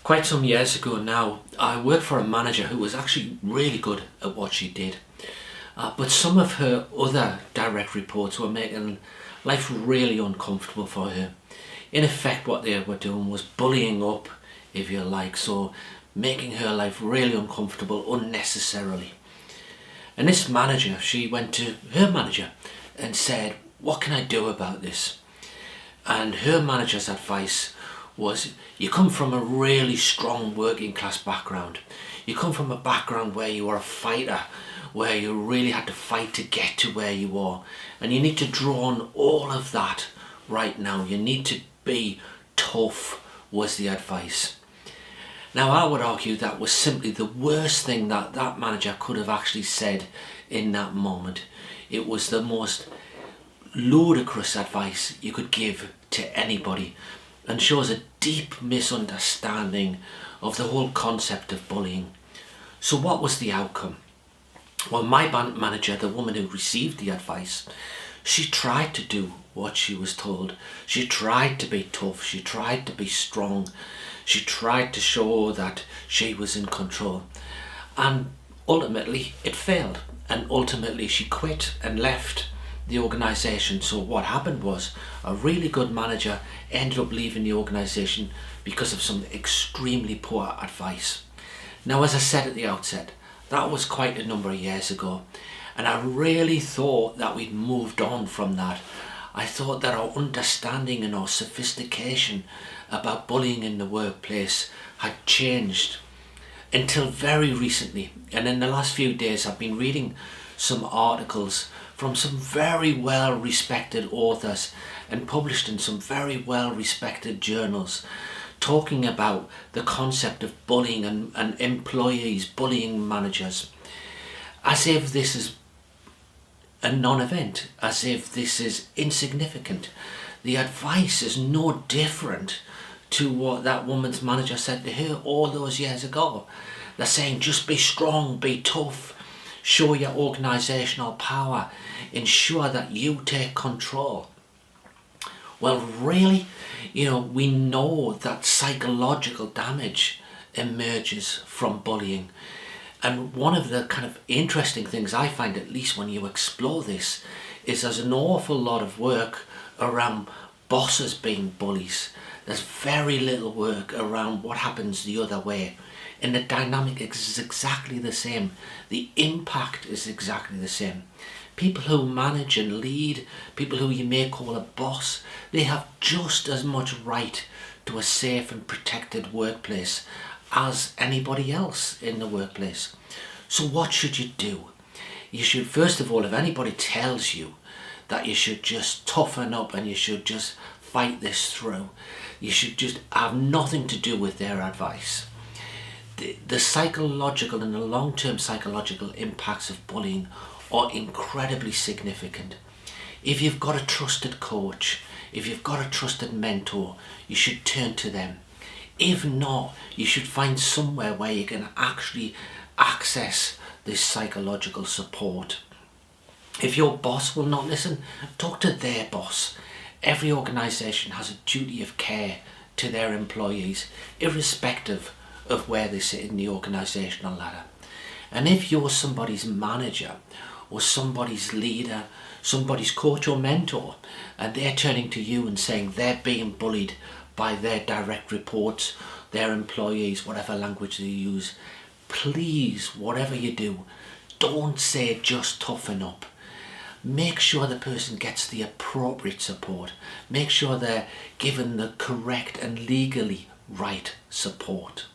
Quite some years ago now, I worked for a manager who was actually really good at what she did. But some of her other direct reports were making life really uncomfortable for her. In effect, what they were doing was bullying up, if you like, so making her life really uncomfortable unnecessarily. And this manager, she went to her manager and said, "What can I do about this?" And her manager's advice was, you come from a really strong working class background. You come from a background where you were a fighter, where you really had to fight to get to where you are. And you need to draw on all of that right now. You need to be tough, was the advice. Now, I would argue that was simply the worst thing that that manager could have actually said in that moment. It was the most ludicrous advice you could give to anybody, and shows a deep misunderstanding of the whole concept of bullying. So what was the outcome? Well, my manager, the woman who received the advice, she tried to do what she was told. She tried to be tough, she tried to be strong, she tried to show that she was in control. And ultimately it failed, and ultimately she quit and left the organisation. So what happened was, a really good manager ended up leaving the organisation because of some extremely poor advice. Now, as I said at the outset, that was quite a number of years ago, and I really thought that we'd moved on from that. I thought that our understanding and our sophistication about bullying in the workplace had changed, until very recently. And in the last few days I've been reading some articles from some very well respected authors and published in some very well respected journals, talking about the concept of bullying and employees bullying managers, as if this is a non-event, as if this is insignificant. The advice is no different to what that woman's manager said to her all those years ago. They're saying, just be strong, be tough, show your organisational power, ensure that you take control. Well, really, we know that psychological damage emerges from bullying. And one of the kind of interesting things I find, at least when you explore this, is there's an awful lot of work around bosses being bullies. There's very little work around what happens the other way. And the dynamic is exactly the same. The impact is exactly the same. People who manage and lead, people who you may call a boss, they have just as much right to a safe and protected workplace as anybody else in the workplace. So what should you do? You should, first of all, if anybody tells you that you should just toughen up and you should just fight this through, you should just have nothing to do with their advice. The psychological and the long-term psychological impacts of bullying are incredibly significant. If you've got a trusted coach, if you've got a trusted mentor, you should turn to them. If not, you should find somewhere where you can actually access this psychological support. If your boss will not listen, talk to their boss. Every organisation has a duty of care to their employees, irrespective of where they sit in the organisational ladder. And if you're somebody's manager or somebody's leader, somebody's coach or mentor, and they're turning to you and saying they're being bullied by their direct reports, their employees, whatever language they use, please, whatever you do, don't say just toughen up. Make sure the person gets the appropriate support. Make sure they're given the correct and legally right support.